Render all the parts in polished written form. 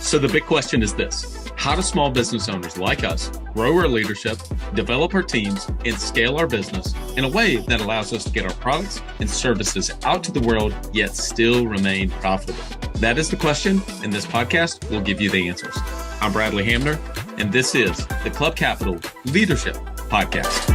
So the big question is this: how do small business owners like us grow our leadership, develop our teams, and scale our business in a way that allows us to get our products and services out to the world, yet still remain profitable? That is the question, and this podcast will give you the answers. I'm Bradley Hamner, and this is the Club Capital Leadership Podcast.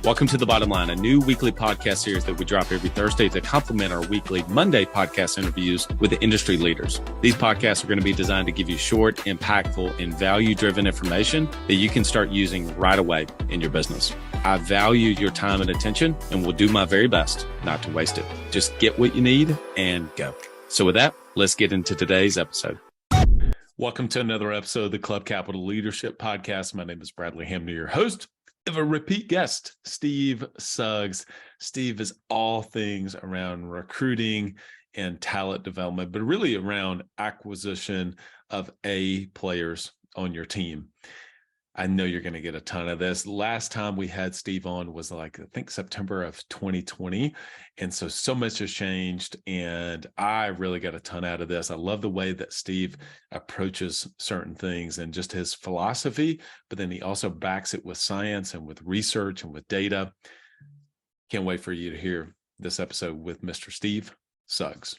Welcome to The Bottom Line, a new weekly podcast series that we drop every Thursday to complement our weekly Monday podcast interviews with the industry leaders. These podcasts are going to be designed to give you short, impactful, and value-driven information that you can start using right away in your business. I value your time and attention and will do my very best not to waste it. Just get what you need and go. So with that, let's get into today's episode. Welcome to another episode of the Club Capital Leadership Podcast. My name is Bradley Hamner, your host. We have a repeat guest, Steve Suggs. Steve is all things around recruiting and talent development, but really around acquisition of A players on your team. I know you're going to get a ton of this. Last time we had Steve on was I think September of 2020. And so much has changed, and I really got a ton out of this. I love the way that Steve approaches certain things and just his philosophy, but then he also backs it with science and with research and with data. Can't wait for you to hear this episode with Mr. Steve Suggs.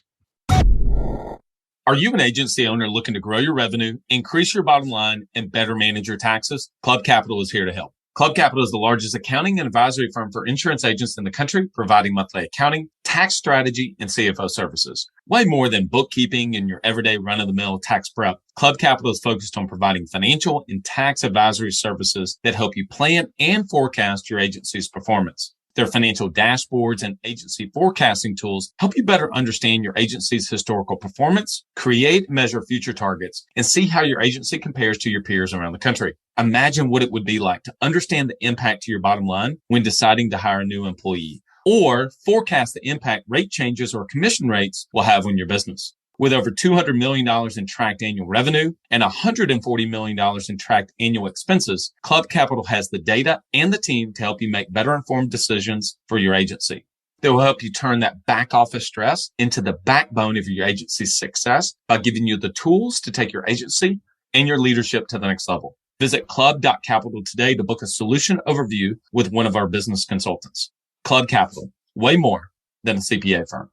Are you an agency owner looking to grow your revenue, increase your bottom line, and better manage your taxes? Club Capital is here to help. Club Capital is the largest accounting and advisory firm for insurance agents in the country, providing monthly accounting, tax strategy, and CFO services. Way more than bookkeeping and your everyday run-of-the-mill tax prep, Club Capital is focused on providing financial and tax advisory services that help you plan and forecast your agency's performance. Their financial dashboards and agency forecasting tools help you better understand your agency's historical performance, create and measure future targets, and see how your agency compares to your peers around the country. Imagine what it would be like to understand the impact to your bottom line when deciding to hire a new employee, or forecast the impact rate changes or commission rates will have on your business. With over $200 million in tracked annual revenue and $140 million in tracked annual expenses, Club Capital has the data and the team to help you make better informed decisions for your agency. They will help you turn that back office stress into the backbone of your agency's success by giving you the tools to take your agency and your leadership to the next level. Visit club.capital today to book a solution overview with one of our business consultants. Club Capital, way more than a CPA firm.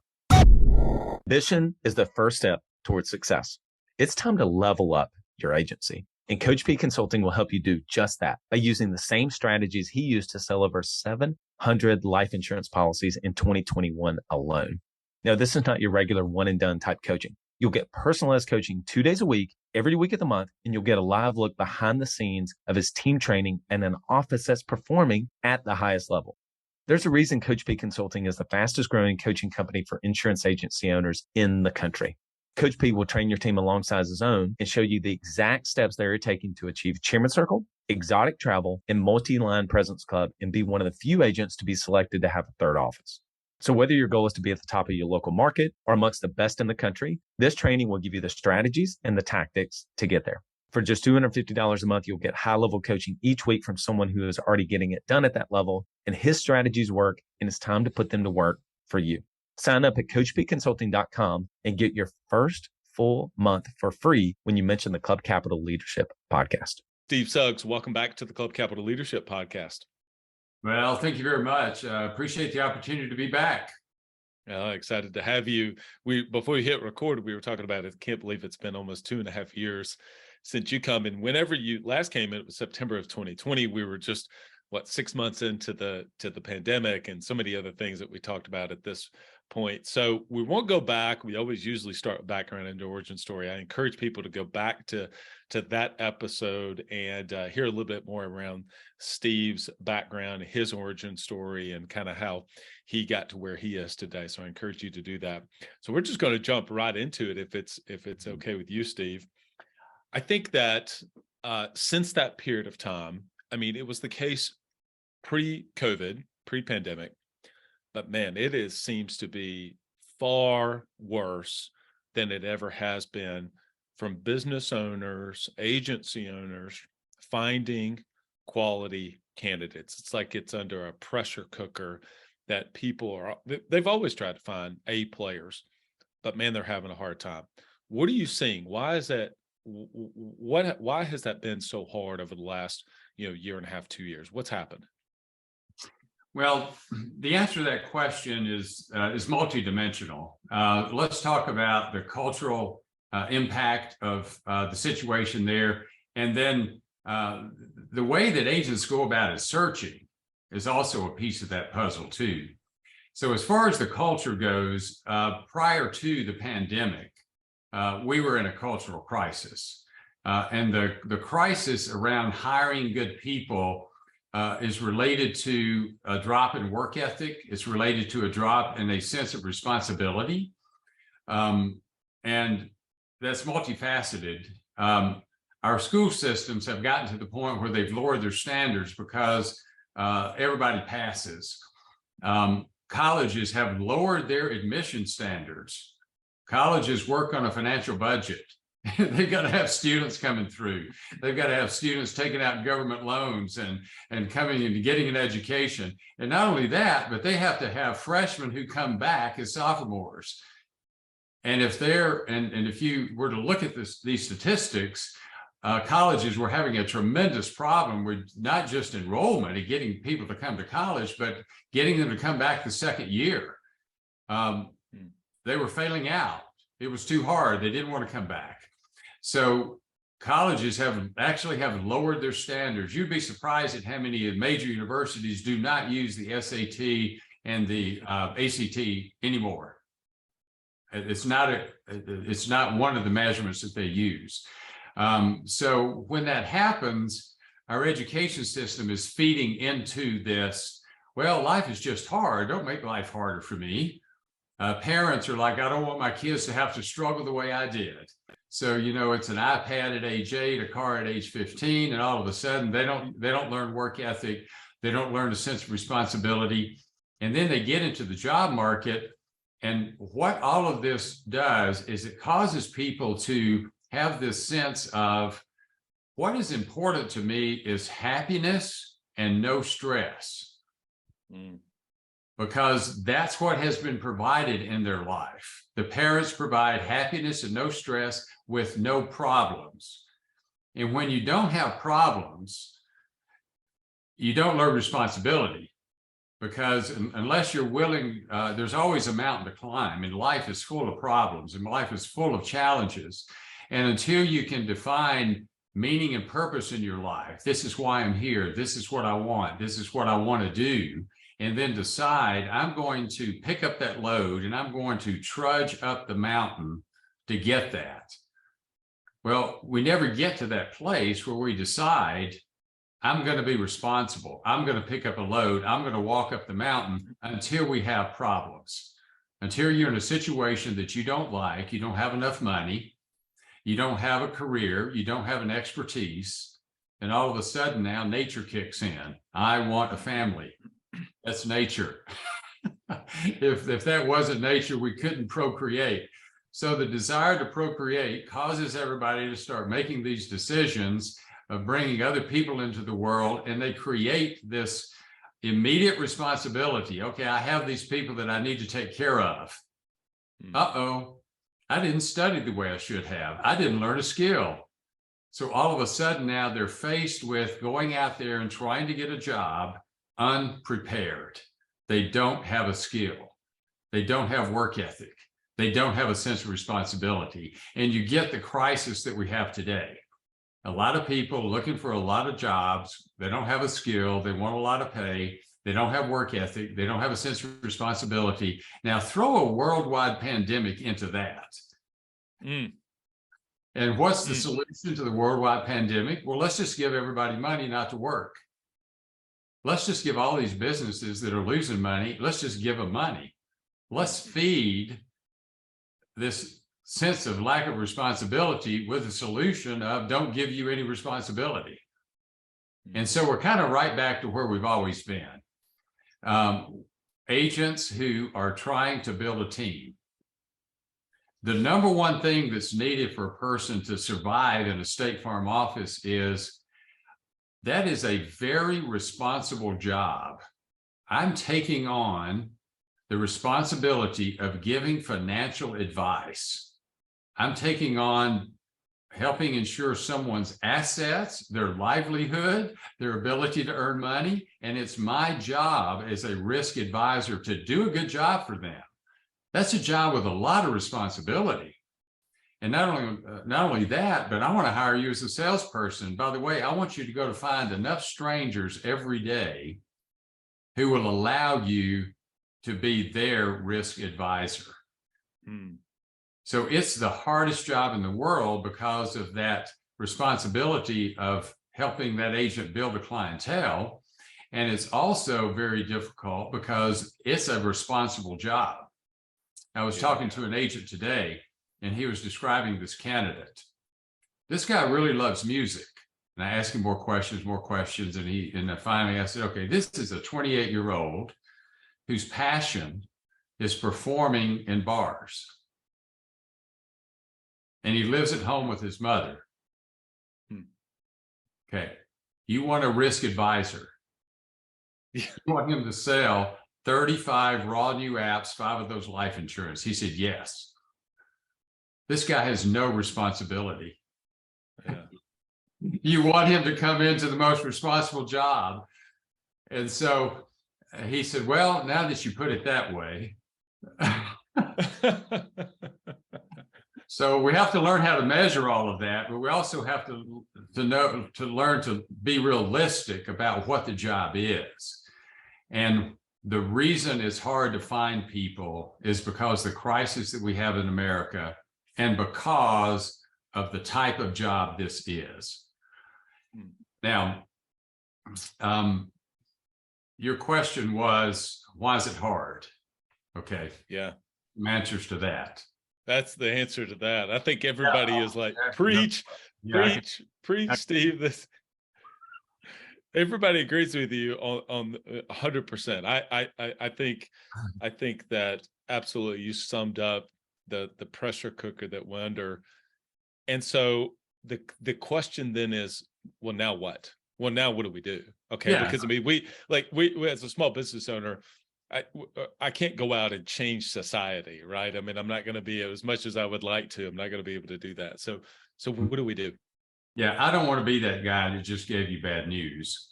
Vision is the first step towards success. It's time to level up your agency. And Coach P Consulting will help you do just that by using the same strategies he used to sell over 700 life insurance policies in 2021 alone. Now, this is not your regular one and done type coaching. You'll get personalized coaching 2 days a week, every week of the month, and you'll get a live look behind the scenes of his team training and an office that's performing at the highest level. There's a reason Coach P Consulting is the fastest growing coaching company for insurance agency owners in the country. Coach P will train your team alongside his own and show you the exact steps they're taking to achieve Chairman Circle, exotic travel, and multi-line presence club, and be one of the few agents to be selected to have a third office. So whether your goal is to be at the top of your local market or amongst the best in the country, this training will give you the strategies and the tactics to get there. For just $250 a month, you'll get high-level coaching each week from someone who is already getting it done at that level, and his strategies work, and it's time to put them to work for you. Sign up at coachpconsulting.com and get your first full month for free when you mention the Club Capital Leadership Podcast. Steve Suggs, welcome back to the Club Capital Leadership Podcast. Well, thank you very much. Appreciate the opportunity to be back. Excited to have you. Before we hit record, we were talking about it. Can't believe it's been almost 2.5 years since you come. And whenever you last came, it was September of 2020. We were just 6 months into the pandemic and so many other things that we talked about at this point. So we won't go back. We always usually start with background and origin story. I encourage people to go back to that episode and hear a little bit more around Steve's background, his origin story, and kind of how he got to where he is today. So I encourage you to do that. So we're just going to jump right into it if it's okay with you, Steve. I think that since that period of time, I mean, it was the case pre-COVID, pre-pandemic, but man, seems to be far worse than it ever has been from business owners, agency owners, finding quality candidates. It's like it's under a pressure cooker that they've always tried to find A players, but man, they're having a hard time. What are you seeing? Why is that? Why has that been so hard over the last, year and a half, 2 years? What's happened? Well, the answer to that question is multidimensional. Let's talk about the cultural impact of the situation there, and then the way that agents go about it searching is also a piece of that puzzle too. So as far as the culture goes, prior to the pandemic, we were in a cultural crisis. And the crisis around hiring good people is related to a drop in work ethic. It's related to a drop in a sense of responsibility. And that's multifaceted. Our school systems have gotten to the point where they've lowered their standards because everybody passes. Colleges have lowered their admission standards. Colleges work on a financial budget. They've got to have students coming through. They've got to have students taking out government loans and coming and getting an education. And not only that, but they have to have freshmen who come back as sophomores. And if you were to look at these statistics, colleges were having a tremendous problem with not just enrollment and getting people to come to college, but getting them to come back the second year. They were failing out. It was too hard. They didn't want to come back. So colleges have lowered their standards. You'd be surprised at how many major universities do not use the SAT and the ACT anymore. It's not one of the measurements that they use. So when that happens, our education system is feeding into this, well, life is just hard. Don't make life harder for me. Parents are like, I don't want my kids to have to struggle the way I did. So, it's an iPad at age 8, a car at age 15, and all of a sudden they don't learn work ethic. They don't learn a sense of responsibility. And then they get into the job market. And what all of this does is it causes people to have this sense of what is important to me is happiness and no stress. Because that's what has been provided in their life. The parents provide happiness and no stress with no problems. And when you don't have problems, you don't learn responsibility, because unless you're willing, there's always a mountain to climb, and life is full of problems and life is full of challenges. And until you can define meaning and purpose in your life, this is why I'm here, this is what I want, this is what I want to do, and then decide I'm going to pick up that load and I'm going to trudge up the mountain to get that. Well, we never get to that place where we decide I'm going to be responsible. I'm going to pick up a load. I'm going to walk up the mountain until we have problems, until you're in a situation that you don't like, you don't have enough money, you don't have a career, you don't have an expertise, and all of a sudden now nature kicks in. I want a family. That's nature. If that wasn't nature, we couldn't procreate. So the desire to procreate causes everybody to start making these decisions of bringing other people into the world, and they create this immediate responsibility. Okay, I have these people that I need to take care of. Uh-oh, I didn't study the way I should have. I didn't learn a skill. So all of a sudden now they're faced with going out there and trying to get a job unprepared. They don't have a skill. They don't have work ethic. They don't have a sense of responsibility. And you get the crisis that we have today. A lot of people looking for a lot of jobs. They don't have a skill. They want a lot of pay. They don't have work ethic. They don't have a sense of responsibility. Now throw a worldwide pandemic into that. And what's the solution to the worldwide pandemic? Well, let's just give everybody money not to work. Let's just give all these businesses that are losing money, let's just give them money. Let's feed this sense of lack of responsibility with a solution of don't give you any responsibility. And so we're kind of right back to where we've always been. Agents who are trying to build a team. The number one thing that's needed for a person to survive in a State Farm office is that is a very responsible job. I'm taking on the responsibility of giving financial advice. I'm taking on helping ensure someone's assets, their livelihood, their ability to earn money. And it's my job as a risk advisor to do a good job for them. That's a job with a lot of responsibility. And not only that, but I want to hire you as a salesperson. By the way, I want you to go to find enough strangers every day who will allow you to be their risk advisor. So it's the hardest job in the world because of that responsibility of helping that agent build a clientele. And it's also very difficult because it's a responsible job. I was talking to an agent today, and he was describing this candidate. This guy really loves music. And I asked him more questions, and finally I said, okay, this is a 28-year-old whose passion is performing in bars. And he lives at home with his mother. Okay. You want a risk advisor. You want him to sell 35 raw new apps, 5 of those life insurance. He said, yes. This guy has no responsibility. Yeah. You want him to come into the most responsible job. And so he said, well, now that you put it that way, so we have to learn how to measure all of that, but we also have to learn to be realistic about what the job is. And the reason it's hard to find people is because the crisis that we have in America and because of the type of job this is. Now, your question was, why is it hard? Okay. Yeah. Some answers to that. That's the answer to that. I think everybody is like, preach, Steve. This everybody agrees with you on 100%. I think that absolutely you summed up the pressure cooker that we're under. And so the question then is, well, now what? Well, now what do we do? Okay, because I mean, we as a small business owner, I can't go out and change society, right? I mean, I'm not going to be, as much as I would like to, I'm not going to be able to do that. So what do we do? Yeah, I don't want to be that guy that just gave you bad news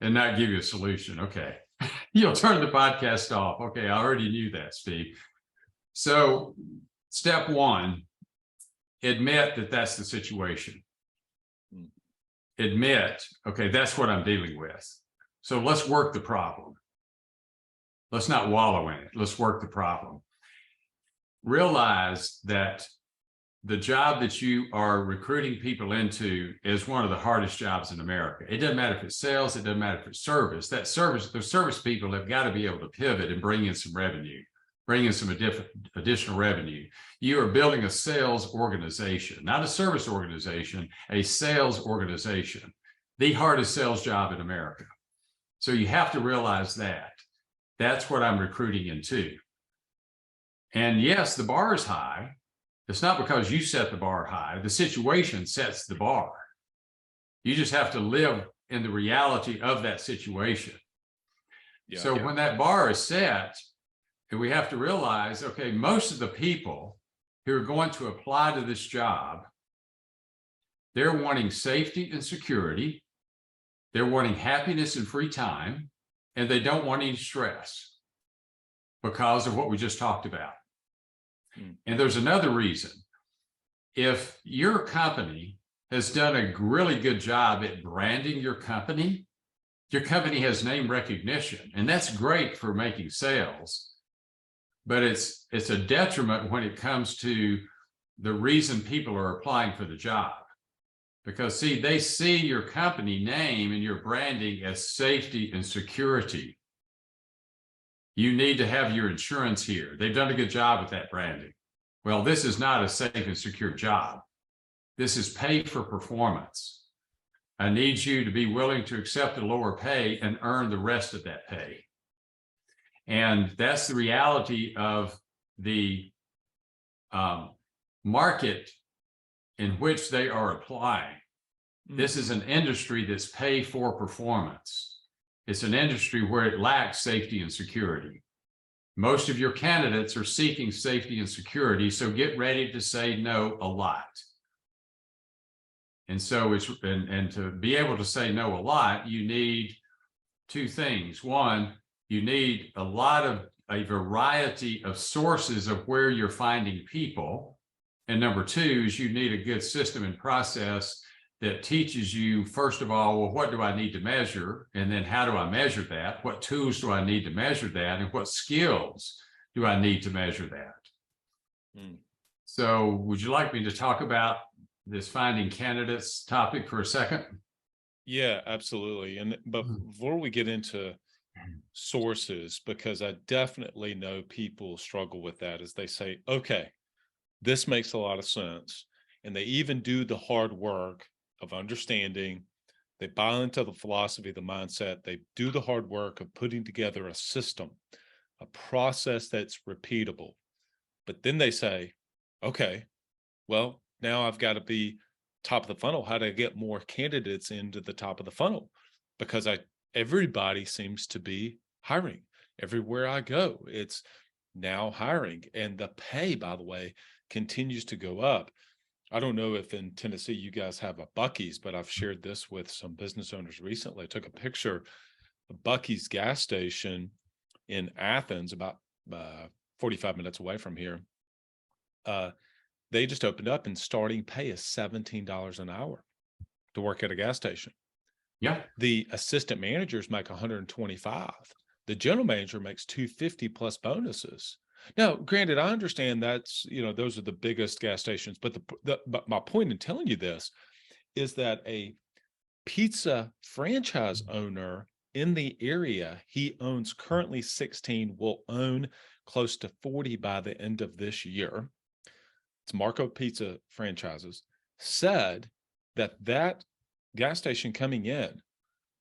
and not give you a solution. Okay, you'll turn the podcast off. Okay, I already knew that, Steve. So step one, admit that that's the situation. Admit, okay, that's what I'm dealing with. So let's work the problem. Let's not wallow in it. Let's work the problem. Realize that the job that you are recruiting people into is one of the hardest jobs in America. It doesn't matter if it's sales, it doesn't matter if it's service. Those service people have got to be able to pivot and bring in some revenue, bring in some additional revenue. You are building a sales organization, not a service organization, a sales organization, the hardest sales job in America. So you have to realize that. That's what I'm recruiting into. And yes, the bar is high. It's not because you set the bar high. The situation sets the bar. You just have to live in the reality of that situation. When that bar is set, and we have to realize, okay, most of the people who are going to apply to this job, they're wanting safety and security. They're wanting happiness and free time. And they don't want any stress because of what we just talked about. And there's another reason. If your company has done a really good job at branding your company has name recognition, and that's great for making sales, but it's a detriment when it comes to the reason people are applying for the job. Because see, they see your company name and your branding as safety and security. You need to have your insurance here. They've done a good job with that branding. Well, this is not a safe and secure job. This is pay for performance. I need you to be willing to accept a lower pay and earn the rest of that pay. And that's the reality of the market in which they are applying. This is an industry that's pay for performance. It's an industry where it lacks safety and security. Most of your candidates are seeking safety and security, so get ready to say no a lot. And so and to be able to say no a lot, you need two things. One, you need a variety of sources of where you're finding people. And number two is you need a good system and process that teaches you, first of all, well, what do I need to measure? And then how do I measure that? What tools do I need to measure that? And what skills do I need to measure that? So would you like me to talk about this finding candidates topic for a second? Yeah, absolutely. But before we get into sources, because I definitely know people struggle with that, as they say, okay, this makes a lot of sense. And they even do the hard work of understanding. They buy into the philosophy, the mindset. They do the hard work of putting together a system, a process that's repeatable. But then they say, okay, well, now I've got to be top of the funnel. How do I get more candidates into the top of the funnel? Because everybody seems to be hiring. Everywhere I go, it's now hiring. And the pay, by the way, continues to go up. I don't know if in Tennessee you guys have a Buc-ee's, but I've shared this with some business owners recently. I took a picture of Buc-ee's gas station in Athens, about 45 minutes away from here. They just opened up, and starting pay is $17 an hour to work at a gas station. Yeah. The assistant managers make $125. The general manager makes $250 plus bonuses. Now, granted, I understand that's, those are the biggest gas stations, but but my point in telling you this is that a pizza franchise owner in the area, he owns currently 16, will own close to 40 by the end of this year. It's Marco Pizza Franchises, said that gas station coming in,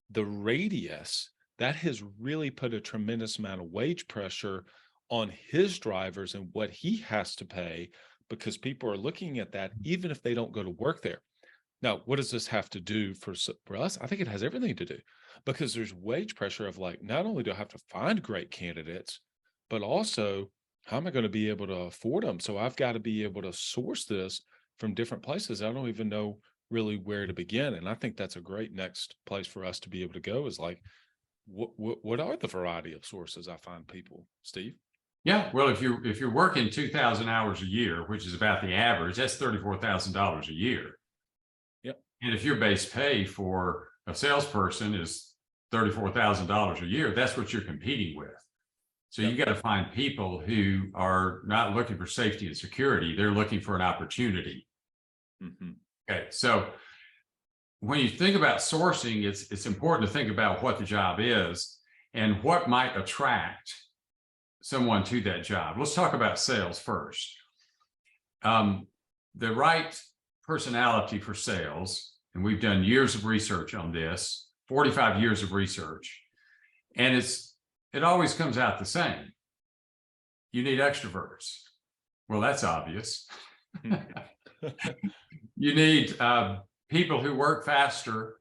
the radius, that has really put a tremendous amount of wage pressure on his drivers and what he has to pay, because people are looking at that even if they don't go to work there. Now, what does this have to do for us? I think it has everything to do, because there's wage pressure of like, not only do I have to find great candidates, but also how am I going to be able to afford them? So I've got to be able to source this from different places. I don't even know really where to begin. And I think that's a great next place for us to be able to go, is like, what are the variety of sources I find people, Steve? Yeah, well, if you're working 2,000 hours a year, which is about the average, that's $34,000 a year. Yep. And if your base pay for a salesperson is $34,000 a year, that's what you're competing with. So you got to find people who are not looking for safety and security. They're looking for an opportunity. Okay, so when you think about sourcing, it's important to think about what the job is and what might attract someone to that job. Let's talk about sales first. The right personality for sales, and we've done years of research on this, 45 years of research, and it always comes out the same. You need extroverts. Well, that's obvious. You need people who work faster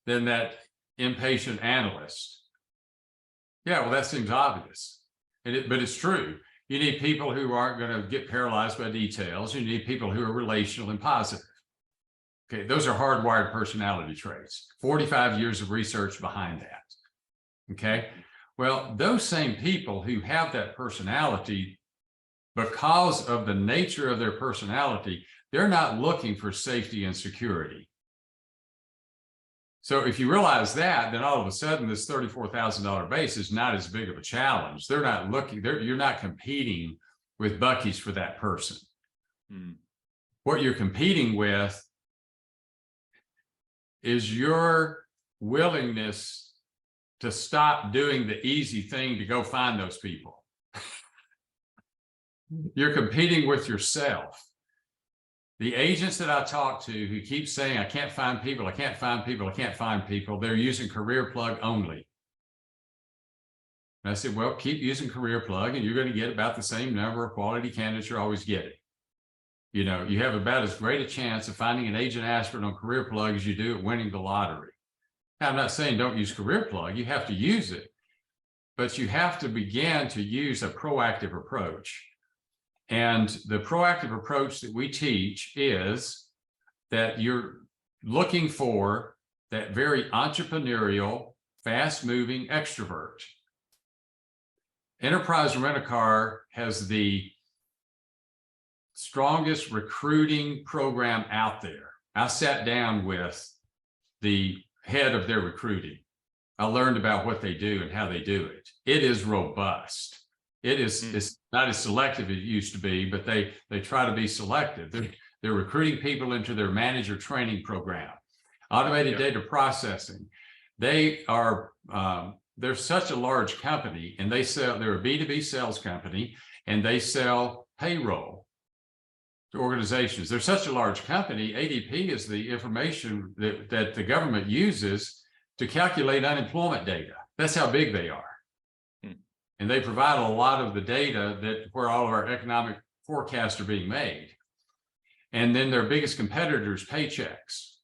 than that impatient analyst. Yeah, well, that seems obvious, but it's true. You need people who aren't going to get paralyzed by details. You need people who are relational and positive. Okay, those are hardwired personality traits. 45 years of research behind that. Okay. Well, those same people who have that personality, because of the nature of their personality, they're not looking for safety and security. So if you realize that, then all of a sudden this $34,000 base is not as big of a challenge. They're not looking, you're not competing with Buc-ee's for that person. What you're competing with is your willingness to stop doing the easy thing to go find those people. You're competing with yourself. The agents that I talk to who keep saying, I can't find people, I can't find people, I can't find people, they're using Career Plug only. And I said, well, keep using Career Plug and you're going to get about the same number of quality candidates you're always getting. You have about as great a chance of finding an agent aspirant on Career Plug as you do at winning the lottery. Now, I'm not saying don't use Career Plug. You have to use it. but you have to begin to use a proactive approach. And the proactive approach that we teach is that you're looking for that very entrepreneurial, fast-moving extrovert. Enterprise Rent-A-Car has the strongest recruiting program out there. I sat down with the head of their recruiting. I learned about what they do and how they do it. It is robust. It's not as selective as it used to be, but they try to be selective. They're recruiting people into their manager training program, automated data processing. They're such a large company, and they're a B2B sales company, and they sell payroll to organizations. They're such a large company. ADP is the information that the government uses to calculate unemployment data. That's how big they are. And they provide a lot of the data where all of our economic forecasts are being made. And then their biggest competitor is Paychex.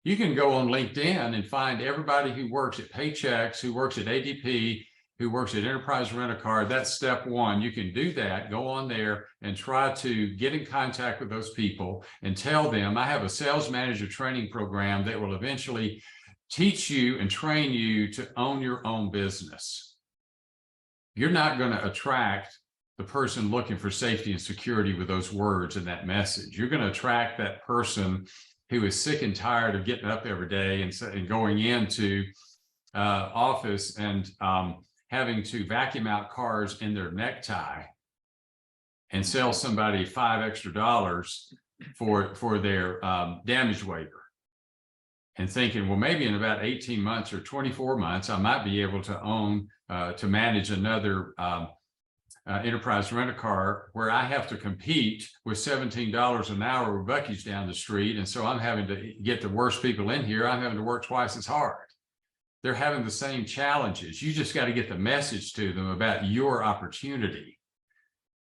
You can go on LinkedIn and find everybody who works at Paychex, who works at ADP, who works at Enterprise Rent-A-Car. That's step one. You can do that, go on there and try to get in contact with those people and tell them, I have a sales manager training program that will eventually teach you and train you to own your own business. You're not going to attract the person looking for safety and security with those words and that message. You're going to attract that person who is sick and tired of getting up every day and going into office and having to vacuum out cars in their necktie and sell somebody $5 extra for their damage waiver. And thinking, well, maybe in about 18 months or 24 months, I might be able to manage another Enterprise Rent-A-Car where I have to compete with $17 an hour with Buc-ee's down the street. And so I'm having to get the worst people in here. I'm having to work twice as hard. They're having the same challenges. You just got to get the message to them about your opportunity.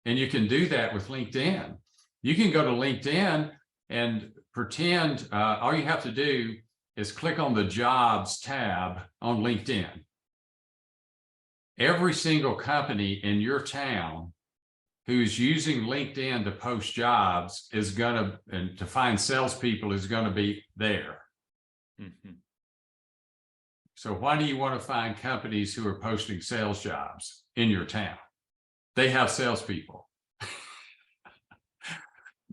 And you can do that with LinkedIn. You can go to LinkedIn and pretend all you have to do is click on the jobs tab on LinkedIn. Every single company in your town who's using LinkedIn to post jobs is and to find salespeople is going to be there. Mm-hmm. So why do you want to find companies who are posting sales jobs in your town? They have salespeople.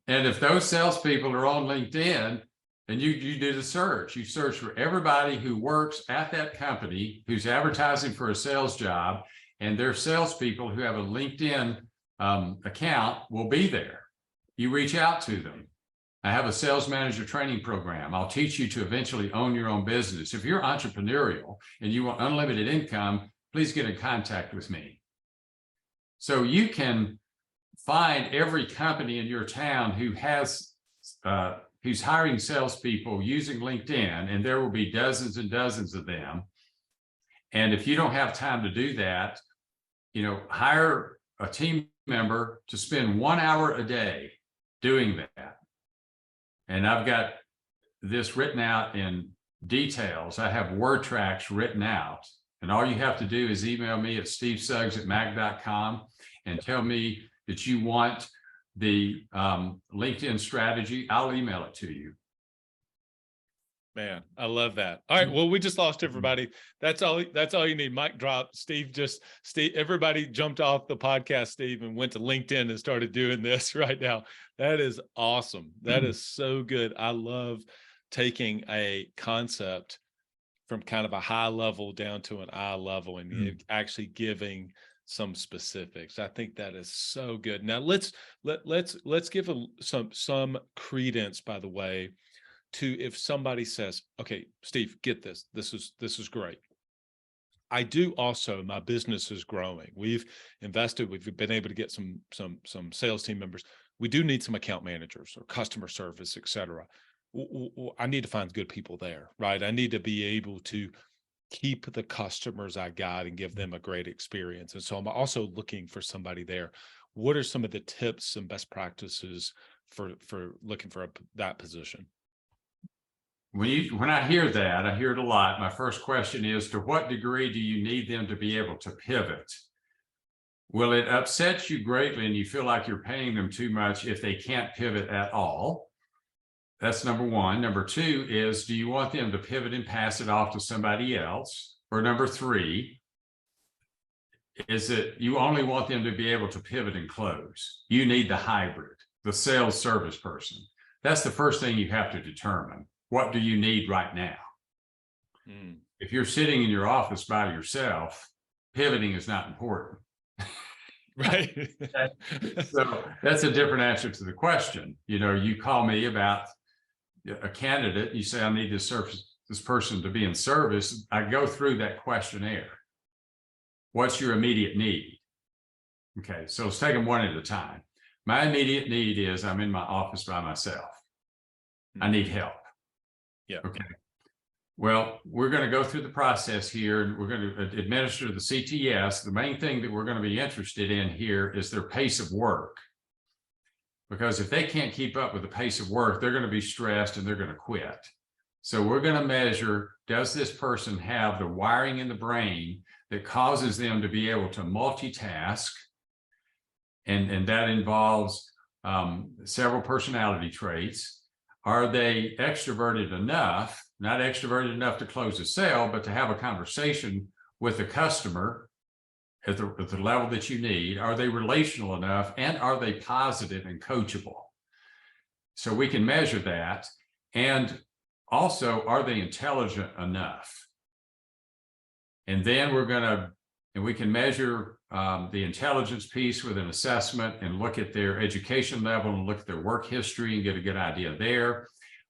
And if those salespeople are on LinkedIn, and you do the search, you search for everybody who works at that company who's advertising for a sales job, and their salespeople who have a LinkedIn account will be there. You reach out to them. I have a sales manager training program. I'll teach you to eventually own your own business. If you're entrepreneurial and you want unlimited income, please get in contact with me. So you can find every company in your town who has who's hiring salespeople using LinkedIn, and there will be dozens and dozens of them. And if you don't have time to do that, hire a team member to spend 1 hour a day doing that. And I've got this written out in details. I have word tracks written out, and all you have to do is email me at stevesuggs@mac.com and tell me that you want the LinkedIn strategy. I'll email it to you. Man, I love that. All right. Well, we just lost everybody. That's all you need. Mic drop. Steve, everybody jumped off the podcast, Steve, and went to LinkedIn and started doing this right now. That is awesome. That is so good. I love taking a concept from kind of a high level down to an eye level and actually giving some specifics. I think that is so good. Now let's give some credence, by the way, to if somebody says, okay, Steve, get this. This is great. I do also, my business is growing. We've invested, we've been able to get some sales team members. We do need some account managers or customer service, et cetera. I need to find good people there, right? I need to be able to keep the customers I got and give them a great experience. And so I'm also looking for somebody there. What are some of the tips and best practices for looking for that position? when I hear that, I hear it a lot. My first question is, to what degree do you need them to be able to pivot? Will it upset you greatly and you feel like you're paying them too much if they can't pivot at all? That's number one. Number two is, do you want them to pivot and pass it off to somebody else? Or number three, is it you only want them to be able to pivot and close? You need the hybrid, the sales service person. That's the first thing you have to determine. What do you need right now? If you're sitting in your office by yourself, pivoting is not important. Right. So that's a different answer to the question. You know, you call me about a candidate, you say, I need this person to be in service. I go through that questionnaire. What's your immediate need? Okay, so let's take them one at a time. My immediate need is I'm in my office by myself. I need help. Yeah. Okay. Well, we're going to go through the process here, and we're going to administer the CTS. The main thing that we're going to be interested in here is their pace of work. Because if they can't keep up with the pace of work, they're going to be stressed and they're going to quit. So we're going to measure, does this person have the wiring in the brain that causes them to be able to multitask? And that involves several personality traits. Are they extroverted enough, not extroverted enough to close a sale, but to have a conversation with the customer at the level that you need? Are they relational enough, and are they positive and coachable? So we can measure that. And also, are they intelligent enough? And then we can measure the intelligence piece with an assessment and look at their education level and look at their work history and get a good idea there.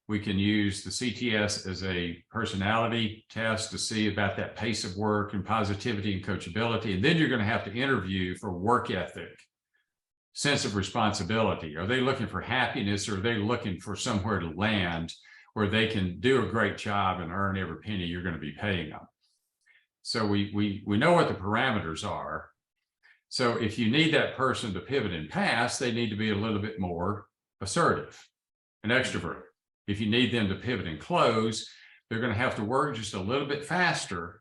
We can use the CTS as a personality test to see about that pace of work and positivity and coachability. And then you're going to have to interview for work ethic, sense of responsibility. Are they looking for happiness, or are they looking for somewhere to land where they can do a great job and earn every penny you're going to be paying them? So we know what the parameters are. So if you need that person to pivot and pass, they need to be a little bit more assertive and extroverted. If you need them to pivot and close, they're going to have to work just a little bit faster,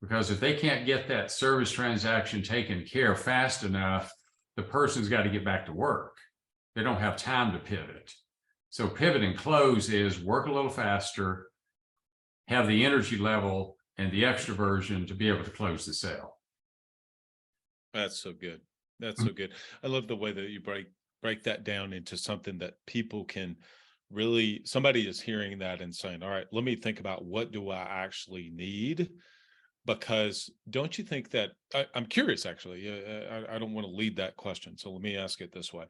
because if they can't get that service transaction taken care of fast enough, the person's got to get back to work. They don't have time to pivot. So pivot and close is work a little faster, have the energy level and the extroversion to be able to close the sale. That's so good. That's so good. I love the way that you break that down into something that people can really, somebody is hearing that and saying, all right, let me think about, what do I actually need? Because don't you think that, I'm curious, actually, I don't want to lead that question. So let me ask it this way.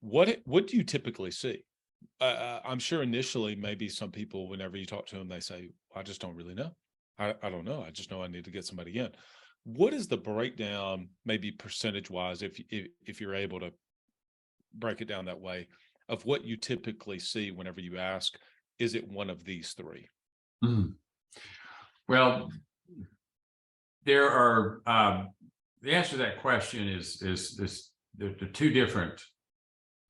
What do you typically see? I'm sure initially, maybe some people, whenever you talk to them, they say, I just don't really know. I don't know. I just know I need to get somebody in. What is the breakdown, maybe percentage wise, if you're able to break it down that way, of what you typically see whenever you ask, is it one of these three? Well, there are, the answer to that question is the two different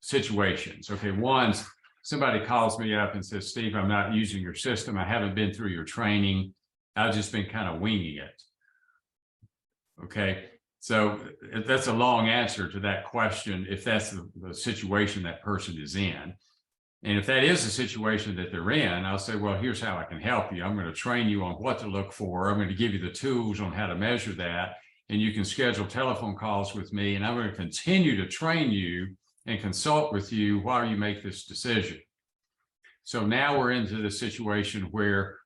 situations. Okay, one, somebody calls me up and says, Steve, I'm not using your system. I haven't been through your training. I've just been kind of winging it. Okay, so that's a long answer to that question, if that's the situation that person is in. And if that is the situation that they're in, I'll say, well, here's how I can help you. I'm going to train you on what to look for. I'm going to give you the tools on how to measure that. And you can schedule telephone calls with me, and I'm going to continue to train you and consult with you while you make this decision. So now we're into the situation where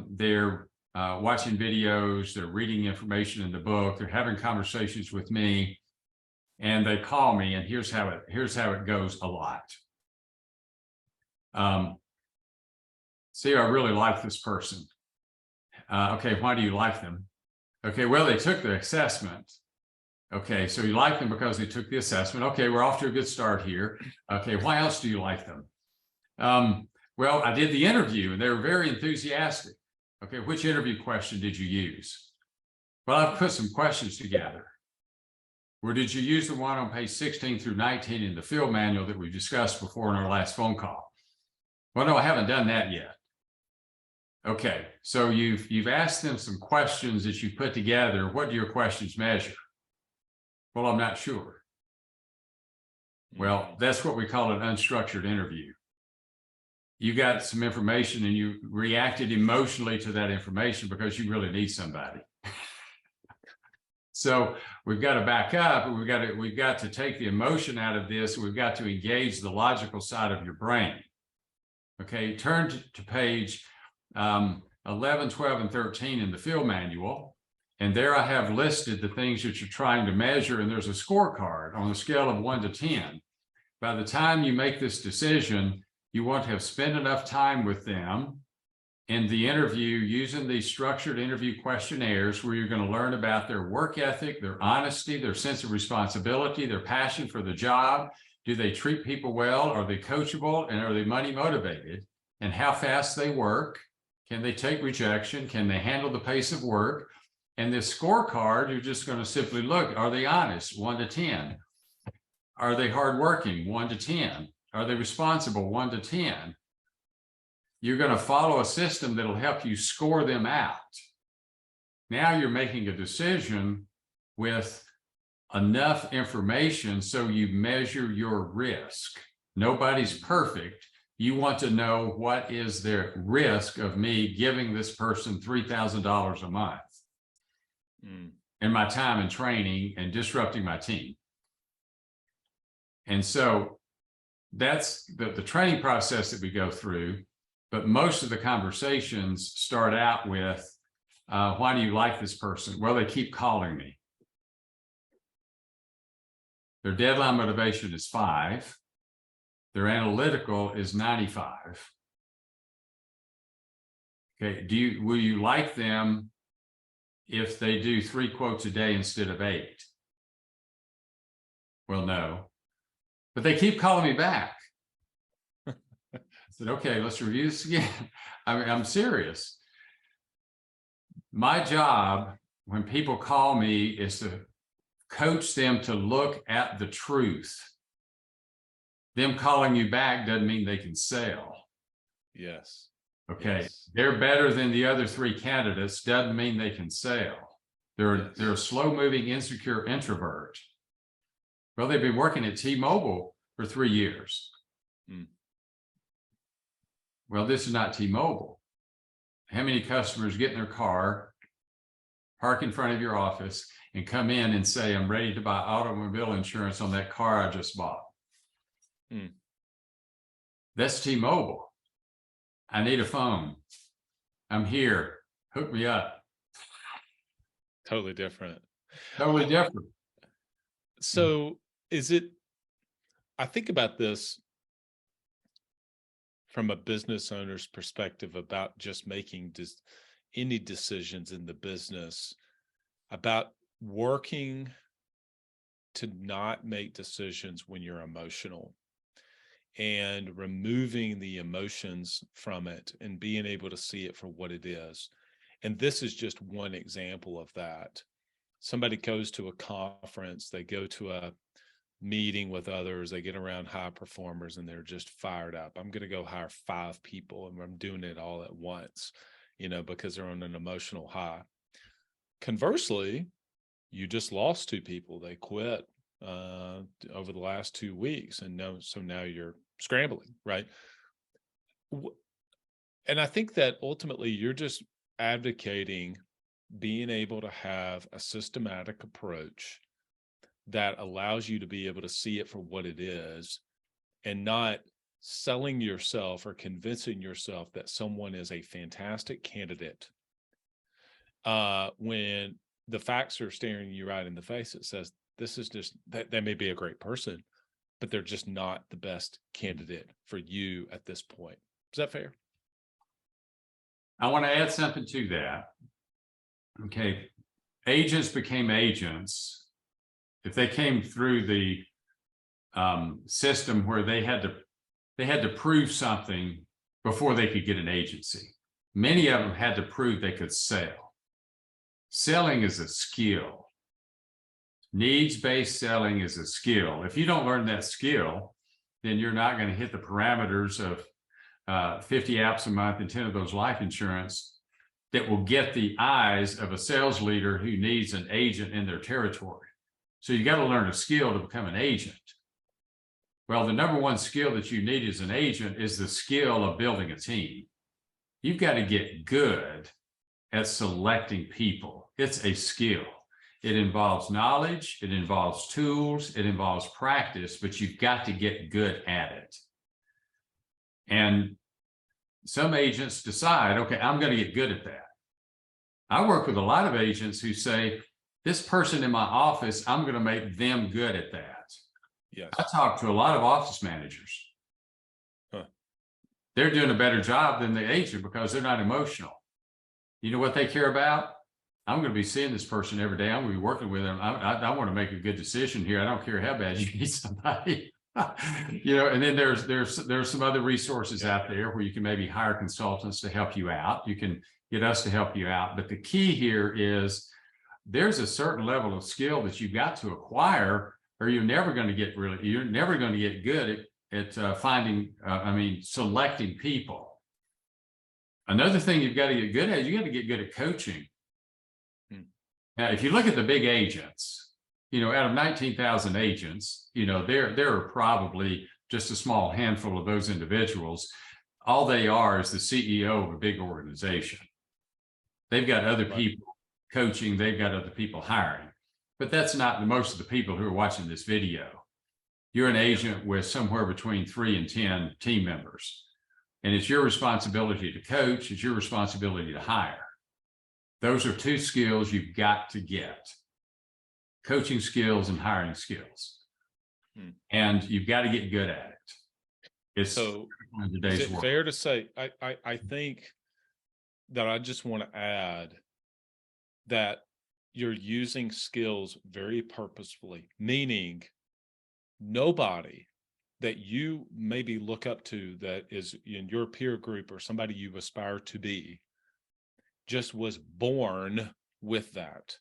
they're watching videos, they're reading information in the book, they're having conversations with me, and they call me, and here's how it goes a lot. See, I really like this person. Okay, why do you like them? Okay, well, they took the assessment. Okay, so you like them because they took the assessment. Okay, we're off to a good start here. Okay, why else do you like them? Well, I did the interview and they were very enthusiastic. Okay, which interview question did you use? Well, I've put some questions together. Or did you use the one on page 16 through 19 in the field manual that we discussed before in our last phone call? Well, no, I haven't done that yet. Okay, so you've asked them some questions that you put together. What do your questions measure? Well, I'm not sure. Well, that's what we call an unstructured interview. You got some information and you reacted emotionally to that information because you really need somebody. So we've got to back up, and we've got to take the emotion out of this. We've got to engage the logical side of your brain. Okay, turn to page 11, 12, and 13 in the field manual. And there I have listed the things that you're trying to measure. And there's a scorecard on a scale of 1 to 10. By the time you make this decision, you want to have spent enough time with them in the interview using these structured interview questionnaires where you're going to learn about their work ethic, their honesty, their sense of responsibility, their passion for the job. Do they treat people well? Are they coachable? And are they money motivated? And how fast they work? Can they take rejection? Can they handle the pace of work? And this scorecard, you're just going to simply look, are they honest? 1 to 10. Are they hardworking? 1 to 10. Are they responsible? 1 to 10. You're going to follow a system that'll help you score them out. Now you're making a decision with enough information so you measure your risk. Nobody's perfect. You want to know what is the risk of me giving this person $3,000 a month and my time and training and disrupting my team. And so that's the training process that we go through. But most of the conversations start out with, why do you like this person? Well, they keep calling me. Their deadline motivation is 5. Their analytical is 95. Okay, will you like them if they do 3 quotes a day instead of 8? Well, no. But they keep calling me back. I said, okay, let's review this again. I mean, I'm serious. My job when people call me is to coach them to look at the truth. Them calling you back doesn't mean they can sell. Yes. Okay. Yes. They're better than the other 3 candidates doesn't mean they can sell. They're a slow-moving, insecure introvert. Well, they've been working at T-Mobile for 3 years. Well, this is not T-Mobile. How many customers get in their car, park in front of your office, and come in and say, I'm ready to buy automobile insurance on that car I just bought? That's T-Mobile. I need a phone. I'm here. Hook me up. Totally different. Totally different. So I think about this from a business owner's perspective about just making any decisions in the business, about working to not make decisions when you're emotional and removing the emotions from it and being able to see it for what it is. And this is just one example of that. Somebody goes to a conference, they go to a meeting with others, they get around high performers and they're just fired up. I'm going to go hire 5 people and I'm doing it all at once, because they're on an emotional high. Conversely, you just lost 2 people. They quit over the last 2 weeks. So now you're scrambling, right? And I think that ultimately you're just advocating being able to have a systematic approach that allows you to be able to see it for what it is and not selling yourself or convincing yourself that someone is a fantastic candidate when the facts are staring you right in the face. It says, this is just, they may be a great person, but they're just not the best candidate for you at this point. Is that fair? I want to add something to that. Okay. Agents became agents if they came through the system where they had to prove something before they could get an agency. Many of them had to prove they could sell. Selling is a skill. Needs-based selling is a skill. If you don't learn that skill, then you're not going to hit the parameters 50 apps a month and 10 of those life insurance that will get the eyes of a sales leader who needs an agent in their territory. So you got to learn a skill to become an agent. Well, the number one skill that you need as an agent is the skill of building a team. You've got to get good at selecting people. It's a skill. It involves knowledge, it involves tools, it involves practice, but you've got to get good at it. And some agents decide, okay, I'm going to get good at that. I work with a lot of agents who say, this person in my office, I'm going to make them good at that. Yes. I talk to a lot of office managers. They're doing a better job than the agent because they're not emotional. You know what they care about? I'm going to be seeing this person every day. I'm going to be working with them. I want to make a good decision here. I don't care how bad you need somebody. You know, and then there's some other resources out there where you can maybe hire consultants to help you out. You can get us to help you out. But the key here is there's a certain level of skill that you've got to acquire, or you're never going to get good at selecting people. Another thing you've got to get good at is you got to get good at coaching. Now, if you look at the big agents, you know, out of 19,000 agents, you know, there are probably just a small handful of those individuals. All they are is the CEO of a big organization. They've got other people coaching, they've got other people hiring, but that's not most of the people who are watching this video. You're an agent with somewhere between 3 and 10 team members, and it's your responsibility to coach, it's your responsibility to hire. Those are two skills you've got to get: coaching skills and hiring skills. And you've got to get good at it. It's so is it fair to say, I think that I just want to add that you're using skills very purposefully, meaning nobody that you maybe look up to that is in your peer group or somebody you aspire to be just was born with that.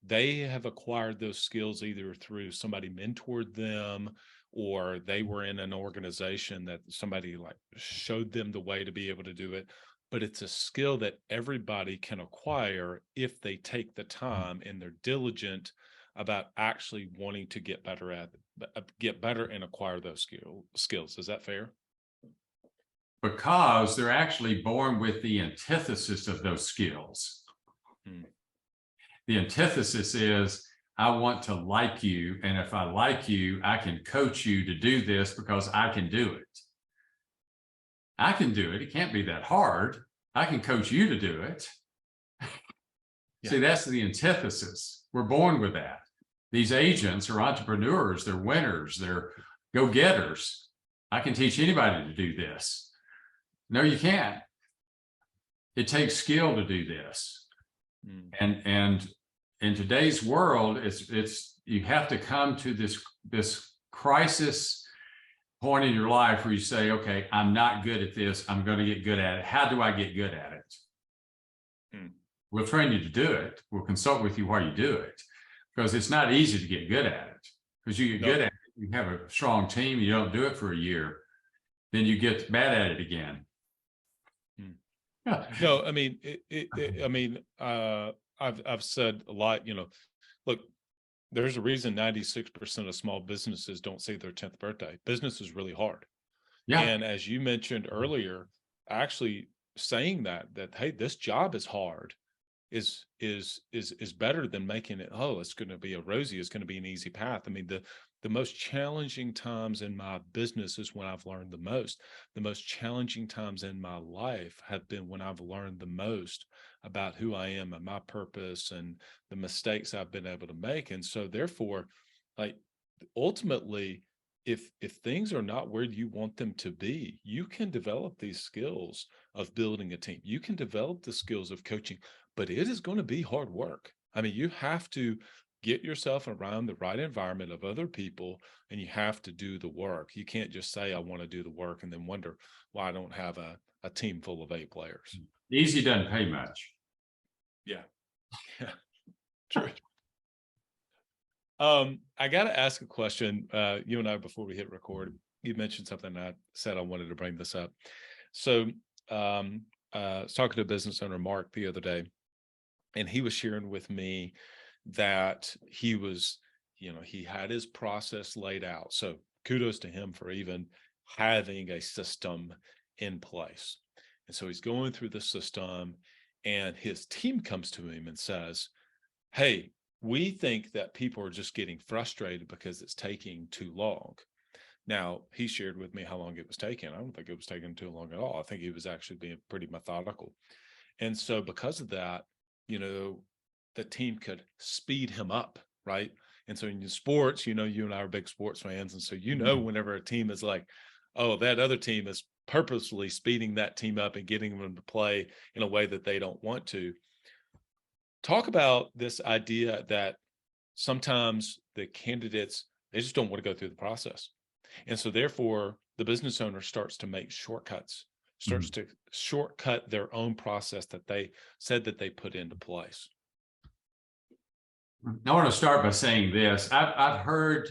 They have acquired those skills either through somebody mentored them, or they were in an organization that somebody like showed them the way to be able to do it. But it's a skill that everybody can acquire if they take the time and they're diligent about actually wanting to get better and acquire those skills. Is that fair? Because they're actually born with the antithesis of those skills. The antithesis is, I want to like you, and if I like you, I can coach you to do this because I can do it. I can do it. It can't be that hard. I can coach you to do it. See, that's the antithesis. We're born with that. These agents are entrepreneurs. They're winners. They're go-getters. I can teach anybody to do this. No, you can't. It takes skill to do this. And in today's world, it's you have to come to this crisis point in your life where you say, okay, I'm not good at this. I'm going to get good at it. How do I get good at it? We'll train you to do it. We'll consult with you while you do it, because it's not easy to get good at it. Because you get good at it, you have a strong team, you don't do it for a year, then you get bad at it again. No, I mean, I've said a lot, you know, look, there's a reason 96% of small businesses don't say their 10th birthday. Business is really hard. Yeah. And as you mentioned earlier, actually saying that, hey, this job is hard is better than making it, oh, it's going to be a rosy, it's going to be an easy path. I mean, the most challenging times in my business is when I've learned the most. The most challenging times in my life have been when I've learned the most about who I am and my purpose and the mistakes I've been able to make. And so therefore, like, ultimately, if things are not where you want them to be, you can develop these skills of building a team. You can develop the skills of coaching, but it is going to be hard work. I mean, you have to get yourself around the right environment of other people, and you have to do the work. You can't just say, I want to do the work, and then wonder why I don't have a team full of 8 players. Easy doesn't pay much. Yeah. True. I got to ask a question. You and I, before we hit record, you mentioned something, and I said I wanted to bring this up. So I was talking to a business owner, Mark, the other day, and he was sharing with me that he was, he had his process laid out. So kudos to him for even having a system in place. And so he's going through the system, and his team comes to him and says, hey, we think that people are just getting frustrated because it's taking too long. Now, he shared with me how long it was taking. I don't think it was taking too long at all. I think he was actually being pretty methodical. And so because of that, the team could speed him up, right? And so in sports, you and I are big sports fans. And so, whenever a team is like, oh, that other team is purposely speeding that team up and getting them to play in a way that they don't want to. Talk about this idea that sometimes the candidates, they just don't want to go through the process. And so therefore, the business owner starts to make shortcuts, starts to shortcut their own process that they said that they put into place. I want to start by saying this. I've heard